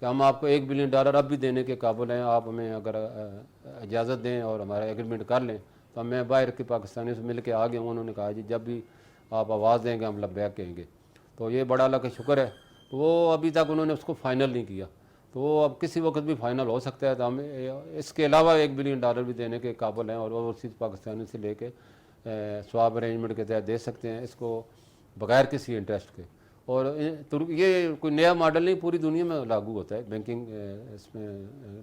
کہ ہم آپ کو $1 بلین اب بھی دینے کے قابل ہیں, آپ ہمیں اگر اجازت دیں اور ہمارا ایگریمنٹ کر لیں. تو میں باہر کے پاکستانیوں سے مل کے آ گیا ہوں, انہوں نے کہا جی جب بھی آپ آواز دیں گے ہم لبیک کہیں گے. تو یہ بڑا اللہ کا شکر ہے. تو وہ ابھی تک انہوں نے اس کو فائنل نہیں کیا, تو وہ اب کسی وقت بھی فائنل ہو سکتا ہے. تو ہم اس کے علاوہ $1 بلین بھی دینے کے قابل ہیں, اور اوورسیز پاکستانی سے لے کے سواب ارینجمنٹ کے تحت دے سکتے ہیں اس کو بغیر کسی انٹرسٹ کے. اور یہ کوئی نیا ماڈل نہیں, پوری دنیا میں لاگو ہوتا ہے بینکنگ اس میں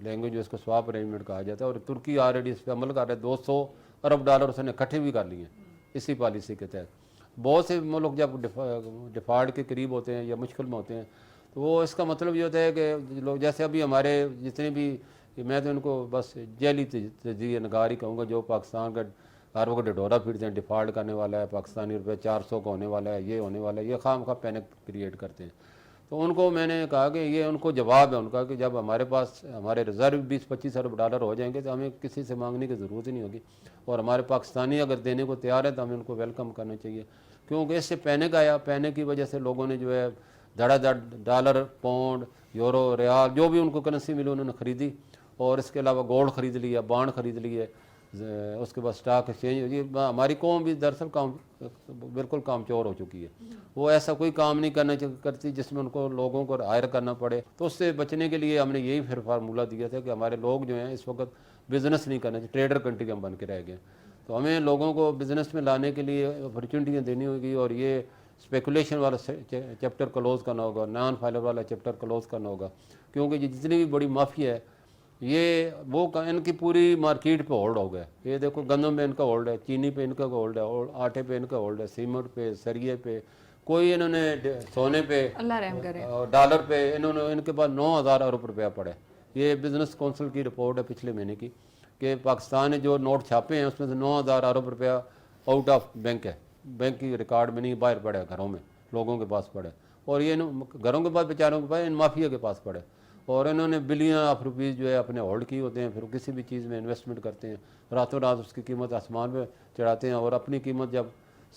لینگویج جو اس کو سواب ارینجمنٹ کہا جاتا ہے. اور ترکی آلریڈی اس پہ عمل کر رہا ہے, $200 ارب اس نے اکٹھے بھی کر لیے ہیں اسی پالیسی کے تحت. بہت سے ملک جب ڈیفالٹ کے قریب ہوتے ہیں یا مشکل میں ہوتے ہیں تو وہ اس کا مطلب یہ ہوتا ہے کہ لوگ جیسے ابھی ہمارے جتنے بھی, میں تو ان کو بس جیلی تجزیہ نگار ہی کہوں گا, جو پاکستان کا ہر وقت ڈڈورا پھرتے ہیں ڈیفالٹ کرنے والا ہے, پاکستانی روپے 400 کا ہونے والا ہے, یہ ہونے والا ہے, یہ خام خواہ پینک کریٹ کرتے ہیں. تو ان کو میں نے کہا کہ یہ ان کو جواب ہے ان کا کہ جب ہمارے پاس ہمارے ریزرو $20-25 ارب ہو جائیں گے تو ہمیں کسی سے مانگنے کی ضرورت ہی نہیں ہوگی. اور ہمارے پاکستانی اگر دینے کو تیار ہے تو ہمیں ان کو ویلکم کرنا چاہیے, کیونکہ اس سے پینک آیا. پینک کی وجہ سے لوگوں نے جو ہے دھڑا دھڑ ڈالر, پاؤنڈ, یورو, ریال جو بھی ان کو کرنسی ملی انہوں نے خریدی, اور اس کے علاوہ گولڈ خرید لیا, بانڈ خرید لیے, اس کے بعد اسٹاک ایکسچینج. یہ ہماری قوم بھی دراصل بالکل کام چور ہو چکی ہے. وہ ایسا کوئی کام نہیں کرنا کرتی جس میں ان کو لوگوں کو ہائر کرنا پڑے. تو اس سے بچنے کے لیے ہم نے یہی پھر فارمولہ دیا تھا کہ ہمارے لوگ جو ہیں اس وقت بزنس نہیں کرنا چاہیے, ٹریڈر کنٹری ہم بن کے رہ گئے. تو ہمیں لوگوں کو بزنس میں لانے کے لیے اپرچونٹیاں دینی ہوگی, اور یہ اسپیکولیشن والا چیپٹر کلوز کرنا ہوگا, نان فائلر والا چیپٹر کلوز کرنا ہوگا, کیونکہ یہ جتنی بھی بڑی مافیا ہے یہ وہ ان کی پوری مارکیٹ پہ ہولڈ ہو گئے. یہ دیکھو گندم پہ ان کا ہولڈ ہے, چینی پہ ان کا ہولڈ ہے, اور آٹے پہ ان کا ہولڈ ہے, سیمنٹ پہ, سریے پہ, کوئی انہوں نے سونے پہ, اللہ رحم کرے, ڈالر پہ انہوں نے ان کے پاس $9,000 ارب پڑے. یہ بزنس کونسل کی رپورٹ ہے پچھلے مہینے کی کہ پاکستان نے جو نوٹ چھاپے ہیں اس میں سے $9,000 ارب آؤٹ آف بینک ہے, بینک کی ریکارڈ میں نہیں, باہر پڑے گھروں میں لوگوں کے پاس پڑے, اور یہ گھروں کے پاس بیچاروں کے پاس ان مافیا کے پاس پڑے. اور انہوں نے بلین آف روپیز جو ہے اپنے ہولڈ کی ہوتے ہیں, پھر کسی بھی چیز میں انویسٹمنٹ کرتے ہیں, راتوں رات اس کی قیمت آسمان پہ چڑھاتے ہیں, اور اپنی قیمت جب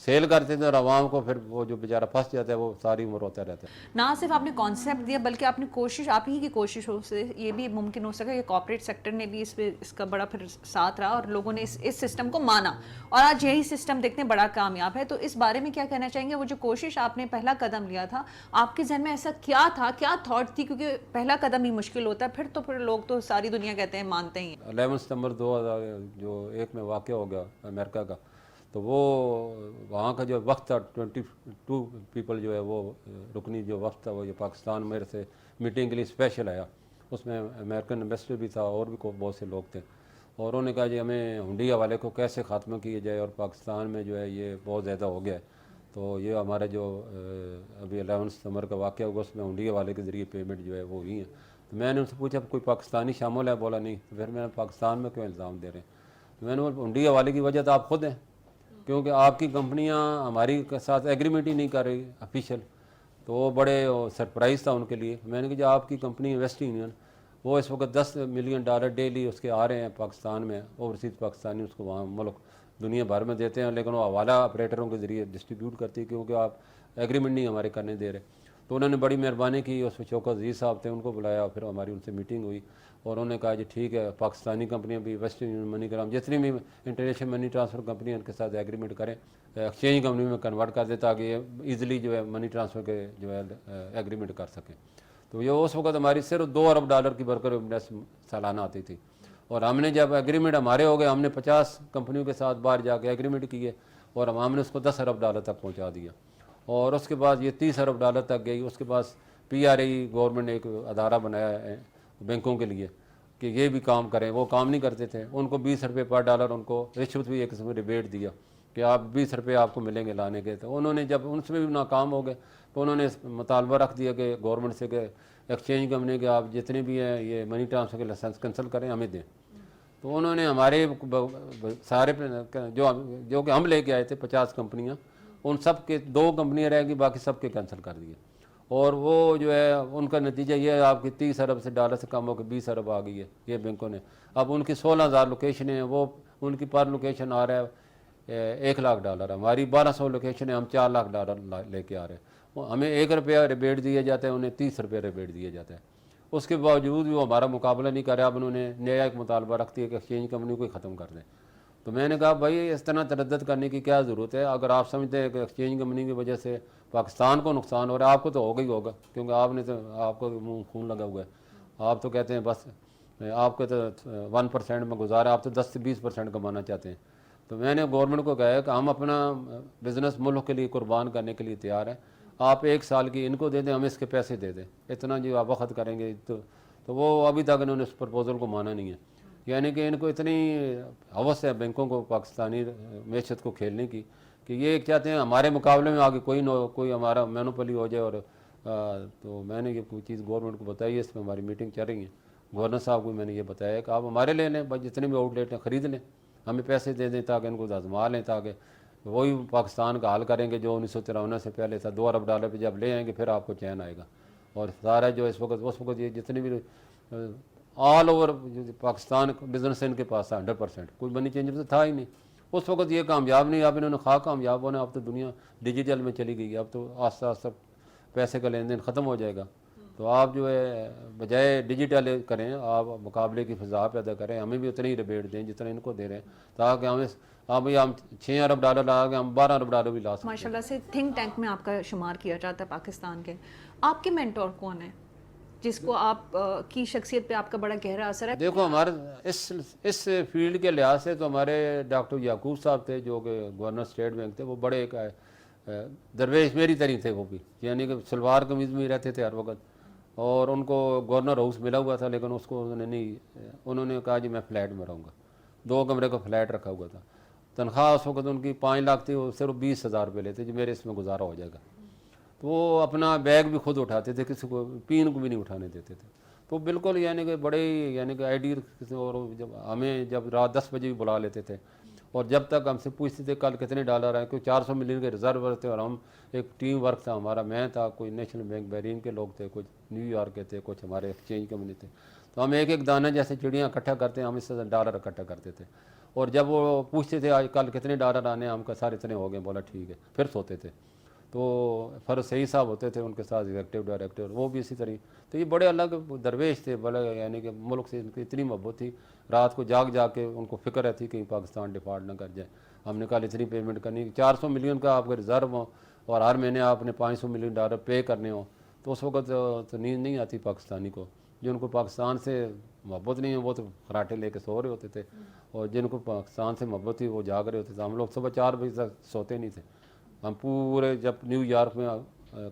سیل کرتے ہیں اور عوام کو پھر وہ جو بیچارہ پھنس جاتا ہے وہ ساری عمر ہوتا رہتا ہے. نہ صرف آپ نے کانسیپٹ دیا بلکہ آپ نے کوشش, آپ ہی کی کوششوں سے یہ بھی ممکن ہو سکا کہ کارپوریٹ سیکٹر نے بھی اس کا بڑا پھر ساتھ رہا, اور لوگوں نے اس سسٹم کو مانا, اور آج یہی سسٹم دیکھتے ہیں بڑا کامیاب ہے. تو اس بارے میں کیا کہنا چاہیں گے, وہ جو کوشش آپ نے پہلا قدم لیا تھا, آپ کے ذہن میں ایسا کیا تھا, کیا تھاٹ تھی, کیونکہ پہلا قدم ہی مشکل ہوتا ہے, پھر لوگ تو ساری دنیا کہتے ہیں مانتے ہی. 11 ستمبر 2001 میں واقع ہو گیا امریکہ کا, تو وہ وہاں کا جو وقت تھا 22 پیپل جو ہے وہ رکنی جو وقت تھا وہ یہ پاکستان میرے سے میٹنگ کے لیے اسپیشل آیا. اس میں امریکن امبیسڈر بھی تھا اور بھی بہت سے لوگ تھے, اور انہوں نے کہا جی ہمیں ہنڈی حوالے کو کیسے خاتمہ کیا جائے, اور پاکستان میں جو ہے یہ بہت زیادہ ہو گیا ہے. تو یہ ہمارا جو ابھی 11 ستمبر کا واقعہ ہوگا اس میں ہنڈی حوالے کے ذریعے پیمنٹ جو ہے وہ ہوئی ہے. تو میں نے ان سے پوچھا کوئی پاکستانی شامل ہے, بولا نہیں. تو پھر میں نے پاکستان میں کیوں الزام دے رہے ہیں, تو میں نے بولا ہنڈی حوالے کی وجہ تو آپ خود ہیں, کیونکہ آپ کی کمپنیاں ہماری کے ساتھ ایگریمنٹ ہی نہیں کر رہی افیشیل. تو وہ بڑے سرپرائز تھا ان کے لیے. میں نے کہا جی آپ کی کمپنی ویسٹ یونین, وہ اس وقت $10 ملین ڈیلی اس کے آ رہے ہیں پاکستان میں, اوورسیز پاکستانی اس کو وہاں ملک دنیا بھر میں دیتے ہیں, لیکن وہ حوالہ آپریٹروں کے ذریعے ڈسٹریبیوٹ کرتی ہے, کیونکہ آپ ایگریمنٹ نہیں ہمارے کرنے دے رہے. تو انہوں نے بڑی مہربانی کی, اس میں شوکت عزیز صاحب تھے, ان کو بلایا, پھر ہماری ان سے میٹنگ ہوئی, اور انہوں نے کہا جی ٹھیک ہے پاکستانی کمپنیاں بھی ویسٹ یونین منی گرام جتنی بھی انٹرنیشنل منی ٹرانسفر کمپنی ان کے ساتھ ایگریمنٹ کریں, ایکسچینج کمپنی میں کنورٹ کر دے تاکہ یہ ایزیلی جو ہے منی ٹرانسفر کے جو ہے ایگریمنٹ کر سکیں. تو یہ اس وقت ہماری صرف $2 ارب کی برکر سالانہ آتی تھی, اور ہم نے جب ایگریمنٹ ہمارے ہو گئے, ہم نے 50 کمپنیوں کے ساتھ باہر جا کے ایگریمنٹ کیے, اور ہم نے اس کو $10 ارب تک پہنچا دیا, اور اس کے بعد یہ $30 ارب تک گئی. اس کے بعد PRA گورنمنٹ نے ایک ادارہ بنایا ہے بینکوں کے لیے کہ یہ بھی کام کریں, وہ کام نہیں کرتے تھے, ان کو $20 پر ڈالر ان کو رشوت بھی ایک قسم میں ریبیٹ دیا کہ آپ $20 آپ کو ملیں گے لانے کے. تو انہوں نے جب ان سے بھی ناکام ہو گئے تو انہوں نے مطالبہ رکھ دیا کہ گورنمنٹ سے کہ ایکسچینج کمپنی کے آپ جتنے بھی ہیں یہ منی ٹرانسفر کے لائسنس کینسل کریں, ہمیں دیں. تو انہوں نے ہمارے سارے جو کہ ہم لے کے آئے تھے 50 کمپنیاں, ان سب کے 2 کمپنیاں رہ گئی, باقی سب کے کینسل کر دیے. اور وہ جو ہے ان کا نتیجہ یہ ہے آپ کی $30 ارب سے کم ہو کے $20 ارب آ گئی ہے یہ بینکوں نے. اب ان کی 16,000 لوکیشنیں ہیں, وہ ان کی پر لوکیشن آ رہا ہے $1 لاکھ, ہماری 1200 لوکیشن ہے, ہم $4 لاکھ لے کے آ رہے ہیں. ہمیں $1 ریبیٹ دیا جاتا ہے, انہیں $30 ریبیٹ دیا جاتا ہے. اس کے باوجود بھی وہ ہمارا مقابلہ نہیں کر رہا. اب انہوں نے نیا ایک مطالبہ رکھتی ہے کہ ایکسچینج کمپنی کو ہی ختم کر دیں. تو میں نے کہا بھائی اس طرح تردد کرنے کی کیا ضرورت ہے؟ اگر آپ سمجھتے ہیں کہ ایکسچینج کمپنی کی وجہ سے پاکستان کو نقصان ہو رہا ہے, آپ کو تو ہوگا ہی ہوگا, کیونکہ آپ نے تو آپ کو منہ خون لگا ہوا ہے. آپ تو کہتے ہیں بس آپ کو تو 1% میں گزارا, آپ تو 10 سے 20% کمانا چاہتے ہیں. تو میں نے گورنمنٹ کو کہا ہے کہ ہم اپنا بزنس ملک کے لیے قربان کرنے کے لیے تیار ہیں. آپ 1 سال کی ان کو دے دیں, ہم اس کے پیسے دے دیں. اتنا جو آپ وقت کریں گے تو وہ ابھی تک انہوں نے اس پرپوزل کو مانا نہیں ہے. یعنی کہ ان کو اتنی ہوس ہے بینکوں کو پاکستانی معیشت کو کھیلنے کی کہ یہ چاہتے ہیں ہمارے مقابلے میں آگے کوئی ہمارا مینوپلی ہو جائے. اور تو میں نے یہ کوئی چیز گورنمنٹ کو بتائی ہے, اس میں ہماری میٹنگ چل رہی ہے. گورنر صاحب کو میں نے یہ بتایا ہے کہ آپ ہمارے لے لیں, بس جتنے بھی آؤٹ لیٹ ہیں خرید لیں, ہمیں پیسے دے دیں تاکہ ان کو آزما لیں, تاکہ وہی پاکستان کا حال کریں گے جو 1953 سے پہلے تھا. $2 ارب پہ جب لے آئیں گے پھر آپ کو چین آئے گا. اور سارا جو اس وقت یہ جتنے بھی آل اوور پاکستان بزنس ان کے پاس تھا 100%, کوئی منی چینجر تو تھا ہی نہیں. اس وقت یہ کامیاب نہیں, اب انہوں نے خواہ کامیاب ہونا. اب تو دنیا ڈیجیٹل میں چلی گئی ہے, اب تو آہستہ آہستہ پیسے کا لین دین ختم ہو جائے گا. تو آپ جو ہے بجائے ڈیجیٹل کریں, آپ مقابلے کی فضا پیدا کریں, ہمیں بھی اتنی ہی ریبیٹ دیں جتنا ان کو دے رہے ہیں, تاکہ ہم $6 ارب لا کے ہم $12 ارب بھی لا سکتے ہیں. ماشاء اللہ سے تھنک ٹینک میں آپ کا شمار کیا جاتا ہے پاکستان کے. آپ کے مینٹور کون ہیں جس کو آپ کی شخصیت پہ آپ کا بڑا گہرا اثر ہے؟ دیکھو ہمارے اس فیلڈ کے لحاظ سے تو ہمارے ڈاکٹر یعقوب صاحب تھے جو کہ گورنر اسٹیٹ بینک تھے. وہ بڑے ایک درویش میری طرح تھے وہ بھی, یعنی کہ سلوار قمیض میں ہی رہتے تھے ہر وقت. اور ان کو گورنر ہاؤس ملا ہوا تھا, لیکن اس کو انہوں نے کہا جی میں فلیٹ میں رہوں گا. 2 کمرے کا فلیٹ رکھا ہوا تھا. تنخواہ اس وقت ان کی 5 لاکھ تھی, وہ صرف 20,000 روپے لیتے جی میرے اس میں گزارا ہو جائے گا. تو وہ اپنا بیگ بھی خود اٹھاتے تھے, کسی کو پین کو بھی نہیں اٹھانے دیتے تھے. تو بالکل یعنی کہ بڑے یعنی کہ آئیڈیل. اور جب ہمیں جب رات 10 بجے بھی بلا لیتے تھے, اور جب تک ہم سے پوچھتے تھے کل کتنے $, آئے, کوئی 400 ملین کے ریزرو تھے. اور ہم ایک ٹیم ورک تھا ہمارا, میں تھا, کوئی نیشنل بینک بحرین کے لوگ تھے, کچھ نیو یارک کے تھے, کچھ ہمارے ایکسچینج کمپنی تھے. تو ہم ایک دانہ جیسے چڑیاں اکٹھا کرتے ہیں, ہم اس سے $, اکٹھا کرتے تھے. اور جب وہ پوچھتے تھے آج کل کتنے $, آنے, ہم کا سارے اتنے ہو گئے, بولا ٹھیک ہے, پھر سوتے تھے. تو فرض صحیح صاحب ہوتے تھے ان کے ساتھ ایگزیکٹو ڈائریکٹر, وہ بھی اسی طرح. تو یہ بڑے الگ درویش تھے, بڑے یعنی کہ ملک سے ان کی اتنی محبت تھی, رات کو جاگ کے ان کو فکر رہتی کہیں پاکستان ڈیفالٹ نہ کر جائے. ہم نے کہا اتنی پیمنٹ کرنی, 400 ملین کا آپ کا ریزرو ہو اور ہر مہینے آپ نے $500 ملین پے کرنے ہو. تو اس وقت تو نیند نہیں آتی پاکستانی کو. جن کو پاکستان سے محبت نہیں ہے وہ تو خراٹے لے کے سو رہے ہوتے تھے, اور جن کو پاکستان سے محبت تھی وہ جاگ رہے ہوتے تھے. ہم لوگ صبح 4 بجے تک سوتے نہیں تھے. ہم پورے جب نیو یارک میں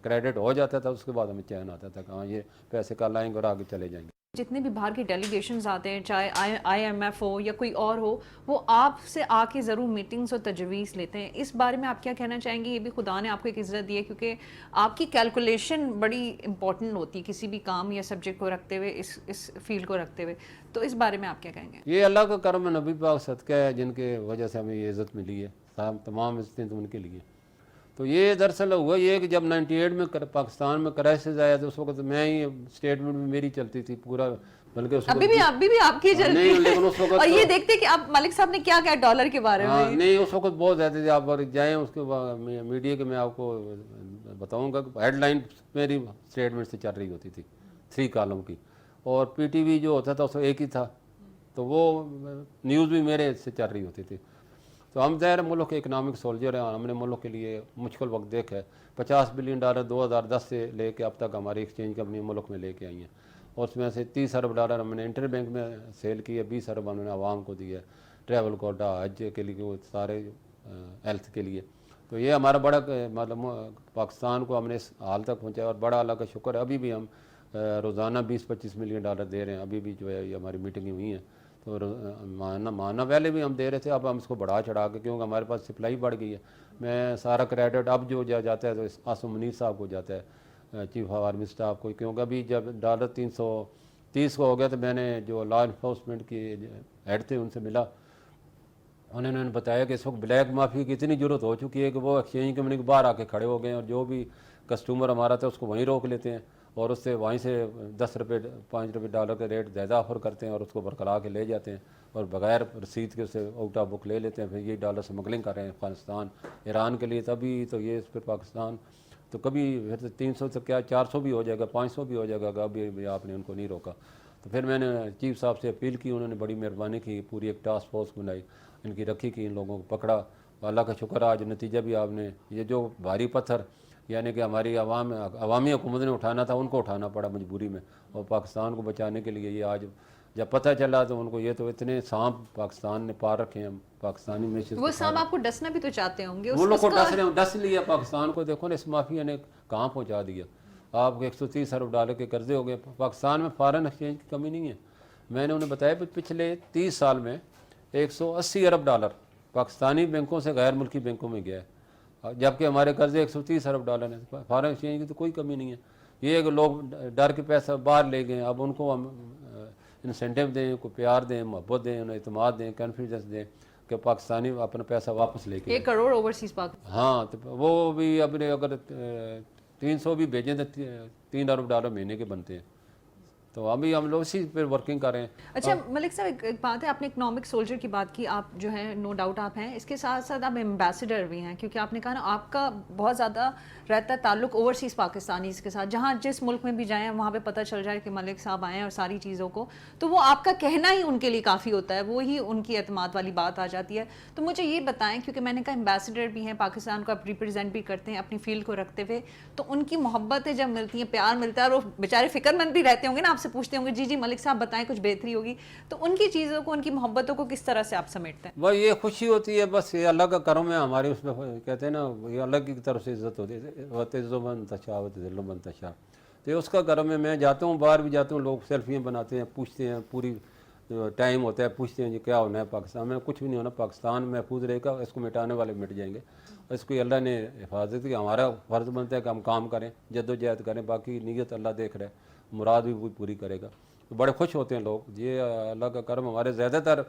کریڈٹ ہو جاتا تھا اس کے بعد ہمیں چین آتا تھا کہ ہاں یہ پیسے کل آئیں گے اور آگے چلے جائیں گے. جتنے بھی باہر کی ڈیلیگیشنز آتے ہیں, چاہے IMF ہو یا کوئی اور ہو, وہ آپ سے آ کے ضرور میٹنگز اور تجویز لیتے ہیں. اس بارے میں آپ کیا کہنا چاہیں گے؟ یہ بھی خدا نے آپ کو ایک عزت دی ہے, کیونکہ آپ کی کیلکولیشن بڑی امپورٹنٹ ہوتی ہے کسی بھی کام یا سبجیکٹ کو رکھتے ہوئے, اس فیلڈ کو رکھتے ہوئے. تو اس بارے میں آپ کیا کہیں گے؟ یہ اللہ کا کرم ہے, نبی پاک صدقہ ہے, جن کے وجہ سے ہمیں یہ عزت ملی ہے. تمام عزتیں تو ان کے لیے. تو یہ دراصل ہوا یہ کہ جب 98 میں پاکستان میں کرائسس آیا تو اس وقت میں ہی اسٹیٹمنٹ میں میری چلتی تھی پورا, بلکہ اس ابھی بھی آپ کی چلتی نہیں, لیکن اس وقت اور یہ دیکھتے کہ آپ ملک صاحب نے کیا کہا $, کے بارے میں. نہیں, اس وقت بہت زیادہ تھے. آپ جائیں اس کے میڈیا کے, میں آپ کو بتاؤں گا کہ ہیڈ لائن میری اسٹیٹمنٹ سے چل رہی ہوتی تھی 3 کالم کی, اور PTV جو ہوتا تھا اس ایک ہی تھا, تو وہ نیوز بھی میرے سے چل رہی ہوتی تھی. تو ہم ظاہر ملک کے اکنامک سولجر ہیں, ہم نے ملک کے لیے مشکل وقت دیکھا ہے. $50 بلین 2010 سے لے کے اب تک ہماری ایکسچینج کمپنی ملک میں لے کے آئی ہیں, اور اس میں سے $30 ارب ہم نے انٹر بینک میں سیل کی ہے, 20 ارب ہم نے عوام کو دی ہے, ٹریول کوٹا, حج کے لیے, وہ سارے ہیلتھ کے لیے. تو یہ ہمارا بڑا مطلب پاکستان کو ہم نے اس حال تک پہنچایا, اور بڑا اللہ کا شکر ہے. ابھی بھی ہم روزانہ $20-25 ملین دے رہے ہیں. ابھی بھی جو ہے یہ ہماری میٹنگیں ہوئی ہیں, تو ماہانہ پہلے بھی ہم دے رہے تھے, اب ہم اس کو بڑھا چڑھا کے, کیونکہ ہمارے پاس سپلائی بڑھ گئی ہے. میں سارا کریڈٹ اب جو جاتا ہے تو آصم منیر صاحب کو جاتا ہے, چیف آف آرمی اسٹاف کو, کیونکہ ابھی جب $330 کو ہو گیا تو میں نے جو لا انفورسمنٹ کی ہیڈ تھے ان سے ملا. انہوں نے بتایا کہ اس وقت بلیک مافیا کی اتنی ضرورت ہو چکی ہے کہ وہ ایکسچینج کمپنی کے باہر آ کے کھڑے ہو گئے ہیں, اور جو بھی کسٹمر ہمارا تھا اس کو وہیں روک لیتے ہیں, اور اس سے وہیں سے $10 $5 کے ریٹ زیادہ آفر کرتے ہیں, اور اس کو برقرار کے لے جاتے ہیں, اور بغیر رسید کے اسے آؤٹ آف بک لے لیتے ہیں. پھر یہ $, اسمگلنگ کر رہے ہیں افغانستان, ایران کے لیے. تبھی تو یہ اس پہ پاکستان تو کبھی پھر 300 سے کیا 400 بھی ہو جائے گا، 500 بھی ہو جائے گا، ابھی آپ نے ان کو نہیں روکا. تو پھر میں نے چیف صاحب سے اپیل کی، انہوں نے بڑی مہربانی کی، پوری ایک ٹاسک فورس بنائی، ان کی رکھی کی، ان لوگوں کو پکڑا. اللہ کا شکر آج نتیجہ بھی آپ نے یہ جو بھاری پتھر یعنی کہ ہماری عوامی حکومت نے اٹھانا تھا ان کو اٹھانا پڑا مجبوری میں، اور پاکستان کو بچانے کے لیے یہ آج جب پتہ چلا تو ان کو یہ تو اتنے سانپ پاکستان نے پار رکھے ہیں پاکستانی میشز وہ کو سام آپ کو ڈسنا بھی تو چاہتے ہوں گے وہ لوگ اس کو کا ڈس رہے ہیں، ڈس لیا پاکستان کو. دیکھو نا اس مافیا نے کہاں پہنچا دیا. آپ کو 130 ارب ڈالر کے قرضے ہو گئے. پاکستان میں فارن ایکسچینج کی کمی نہیں ہے. میں نے انہیں بتایا کہ پچھلے 30 سال میں 180 ارب ڈالر پاکستانی بینکوں سے غیر ملکی بینکوں میں گیا ہے، جبکہ ہمارے قرضے 130 ارب ڈالر ہیں. فارن ایکسچینج کی تو کوئی کمی نہیں ہے. یہ کہ لوگ ڈر کے پیسہ باہر لے گئے، اب ان کو ہم انسینٹیو دیں، کو پیار دیں، محبت دیں، انہیں اعتماد دیں، کانفیڈنس دیں کہ پاکستانی اپنا پیسہ واپس لے کے 1 کروڑ اوورسیز پاک. ہاں. تو وہ بھی اپنے اگر 300 بھی بھیجیں تو 3 ارب ڈالر مہینے کے بنتے ہیں. تو ابھی ہم لوگ اسی پہ ورکنگ کر رہے ہیں. اچھا ملک صاحب ایک بات ہے، آپ نے اکنامک سولجر کی بات کی، آپ جو ہے نو ڈاؤٹ آپ ہیں، اس کے ساتھ ساتھ آپ ایمبیسڈر بھی ہیں، کیونکہ آپ نے کہا نا آپ کا بہت زیادہ رہتا ہے تعلق اوورسیز پاکستانیز کے ساتھ، جہاں جس ملک میں بھی جائیں وہاں پہ پتہ چل جائے کہ ملک صاحب آئے ہیں اور ساری چیزوں کو، تو وہ آپ کا کہنا ہی ان کے لیے کافی ہوتا ہے، وہی ان کی اعتماد والی بات آ جاتی ہے. تو مجھے یہ بتائیں، کیونکہ میں نے کہا ایمبیسڈر بھی ہیں، پاکستان کو آپ ریپرزینٹ بھی کرتے ہیں اپنی فیلڈ کو رکھتے ہوئے، تو ان کی محبتیں جب ملتی ہیں، پیار ملتا ہے، اور وہ بیچارے فکر مند بھی رہتے ہوں گے نا، آپ سے پوچھتے ہوں گے جی ملک صاحب بتائیں کچھ بہتری ہوگی، تو ان کی چیزوں کو، ان کی محبتوں کو کس طرح سے آپ سمیٹتے ہیں؟ وہ یہ خوشی ہوتی ہے، بس یہ اللہ کا کرم ہے ہمارے، اس میں کہتے ہیں نا یہ اللہ کی طرف سے عزت ہوتی ہے، وَتَعِزُّ مَن تَشَاءُ وَتُذِلُّ مَن تَشَاءُ. تو یہ اس کا کرم ہے. میں جاتا ہوں، باہر بھی جاتا ہوں، لوگ سیلفیاں بناتے ہیں، پوچھتے ہیں، پوری ٹائم ہوتا ہے پوچھتے ہیں جی کیا ہونا ہے پاکستان میں. کچھ بھی نہیں ہونا، پاکستان محفوظ رہے گا، اس کو مٹانے والے مٹ جائیں گے. اس کو اللہ نے حفاظت کی. ہمارا فرض بنتا ہے کہ ہم کام کریں، جد و جہد کریں، باقی نیت اللہ دیکھ رہے، مراد بھی وہ پوری کرے گا. تو بڑے خوش ہوتے ہیں لوگ. یہ اللہ کا کرم. ہمارے زیادہ تر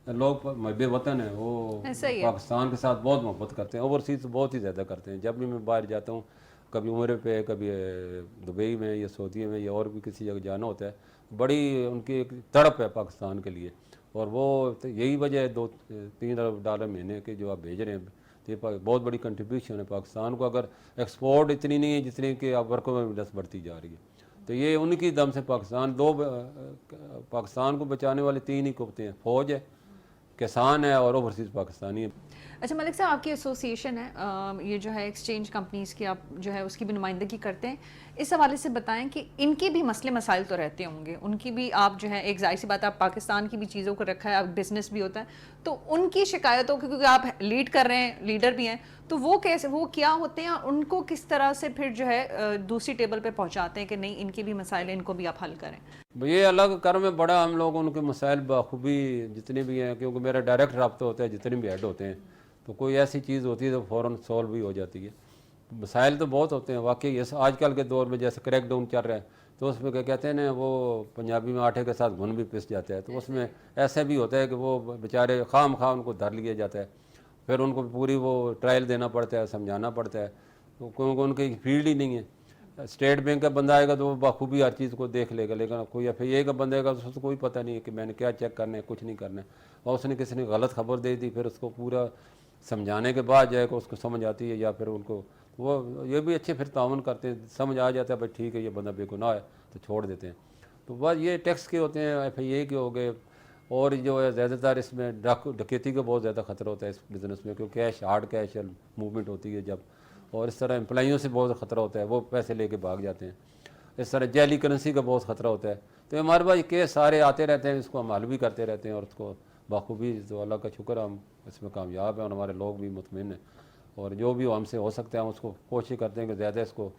لوگ محب وطن ہیں، وہ ایسا ہی ہے. پاکستان کے ساتھ بہت محبت کرتے ہیں. اوورسیز بہت ہی زیادہ کرتے ہیں. جب بھی میں باہر جاتا ہوں، کبھی عمرے پہ، کبھی دبئی میں یا سعودیہ میں یا اور بھی کسی جگہ جانا ہوتا ہے، بڑی ان کی ایک تڑپ ہے پاکستان کے لیے. اور وہ یہی وجہ ہے 2-3 ارب ڈالر مہینے کے جو آپ بھیج رہے ہیں. تو یہ بہت بڑی کنٹریبیوشن ہے پاکستان کو. اگر ایکسپورٹ اتنی نہیں ہے جتنی کہ آپ ورکوں میں ڈس بڑھتی جا رہی ہے، تو یہ ان کی دم سے پاکستان کو بچانے والے 3 ہی قوتیں ہیں: فوج ہے، کسان ہے، اور اوورسیز پاکستانی ہے. اچھا ملک صاحب، آپ کی ایسوسیشن ہے، یہ جو ہے ایکسچینج کمپنیز کی، آپ جو ہے اس کی بھی نمائندگی کرتے ہیں، اس حوالے سے بتائیں کہ ان کے بھی مسئلے مسائل تو رہتے ہوں گے، ان کی بھی آپ جو ہے ایک ظاہر سی بات ہے، آپ پاکستان کی بھی چیزوں کو رکھا ہے، آپ بزنس بھی ہوتا ہے، تو ان کی شکایتوں کو، کیونکہ آپ لیڈ کر رہے ہیں، لیڈر بھی ہیں، تو وہ کیسے، وہ کیا ہوتے ہیں، اور ان کو کس طرح سے پھر جو ہے دوسری ٹیبل پہ پہنچاتے ہیں کہ نہیں ان کے بھی مسائل ہیں، ان کو بھی آپ حل کریں؟ یہ اللہ کا کرم ہے بڑا. ہم لوگ ان کے مسائل بخوبی جتنے بھی ہیں، کیونکہ میرا ڈائریکٹ رابطہ ہوتا ہے جتنے بھی ہیڈ ہوتے ہیں، تو کوئی ایسی چیز ہوتی ہے تو فوراً سولو بھی ہو جاتی ہے. مسائل تو بہت ہوتے ہیں واقعی. آج کل کے دور میں جیسے کریک ڈاؤن چل رہا ہے، تو اس میں کیا کہتے ہیں نا، وہ پنجابی میں آٹے کے ساتھ گھن بھی پس جاتا ہے. تو اس میں ایسا بھی ہوتا ہے کہ وہ بیچارے خواہ ان کو دھر لیا جاتا ہے، پھر ان کو پوری وہ ٹرائل دینا پڑتا ہے، سمجھانا پڑتا ہے، کیونکہ ان کی فیلڈ ہی نہیں ہے. اسٹیٹ بینک کا بندہ آئے گا تو وہ بخوبی ہر چیز کو دیکھ لے گا، لیکن کوئی ایف آئی اے کا بندہ آئے گا تو اس کو کوئی پتہ نہیں ہے کہ میں نے کیا چیک کرنا ہے، کچھ نہیں کرنا ہے. اور اس نے کسی نے غلط خبر دے دی، پھر اس کو پورا سمجھانے کے بعد جائے گا اس کو سمجھ آتی ہے، یا پھر ان کو وہ یہ بھی اچھے پھر تعاون کرتے ہیں، سمجھ آ جاتا ہے بھائی ٹھیک ہے یہ بندہ بے گناہ ہے تو چھوڑ دیتے ہیں. تو بس یہ ٹیکس کے ہوتے ہیں، ایف آئی اے کے ہو گئے. اور جو ہے زیادہ تر اس میں ڈکیتی کا بہت زیادہ خطرہ ہوتا ہے اس بزنس میں، کیونکہ کیش، ہارڈ کیش موومنٹ ہوتی ہے جب. اور اس طرح امپلائیوں سے بہت خطرہ ہوتا ہے، وہ پیسے لے کے بھاگ جاتے ہیں. اس طرح جعلی کرنسی کا بہت خطرہ ہوتا ہے. تو ہمارے پاس یہ کیس سارے آتے رہتے ہیں، اس کو ہم حل بھی کرتے رہتے ہیں، اور اس کو بخوبی. تو اللہ کا شکر ہم اس میں کامیاب ہیں، اور ہمارے لوگ بھی مطمئن ہیں. اور جو بھی ہم سے ہو سکتا ہے ہم اس کو کوشش کرتے ہیں کہ زیادہ اس کو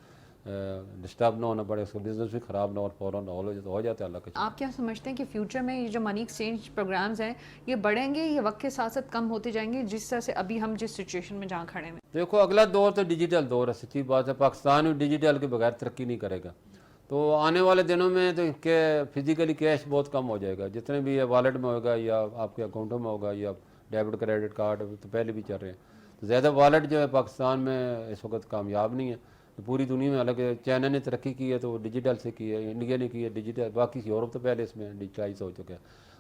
ڈسٹرب نہ ہونا پڑے، اس کو بزنس بھی خراب نہ اور فوراً ہو جاتا ہے اللہ کا. آپ کیا سمجھتے ہیں کہ فیوچر میں یہ جو منی ایکسچینج پروگرامز ہیں یہ بڑھیں گے، یہ وقت کے ساتھ ساتھ کم ہوتے جائیں گے، جس طرح سے ابھی ہم جس سچویشن میں جہاں کھڑے ہیں؟ دیکھو اگلا دور تو ڈیجیٹل دور ہے، سچی بات ہے. پاکستان بھی ڈیجیٹل کے بغیر ترقی نہیں کرے گا. تو آنے والے دنوں میں تو فزیکلی کیش بہت کم ہو جائے گا. جتنے بھی یہ والیٹ میں ہوگا یا آپ کے اکاؤنٹوں میں ہوگا یا ڈیبٹ کریڈٹ کارڈ تو پہلے بھی چل رہے ہیں. تو زیادہ والیٹ جو ہے پاکستان میں اس وقت کامیاب نہیں ہے. تو پوری دنیا میں الگ چائنا نے ترقی کی ہے تو وہ ڈیجیٹل سے کی ہے، انڈیا نے کی ہے ڈیجیٹل، باقی یورپ تو پہلے اس میں ڈیجیٹائز ہو چکا ہے.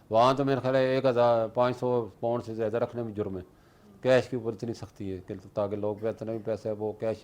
وہاں تو میرے خیال ہے 1500 پاؤنڈ سے زیادہ رکھنے میں جرم ہے. کیش کے اوپر اتنی سختی ہے کہ تاکہ لوگ اتنا بھی پیسہ وہ کیش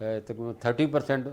30%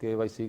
KYC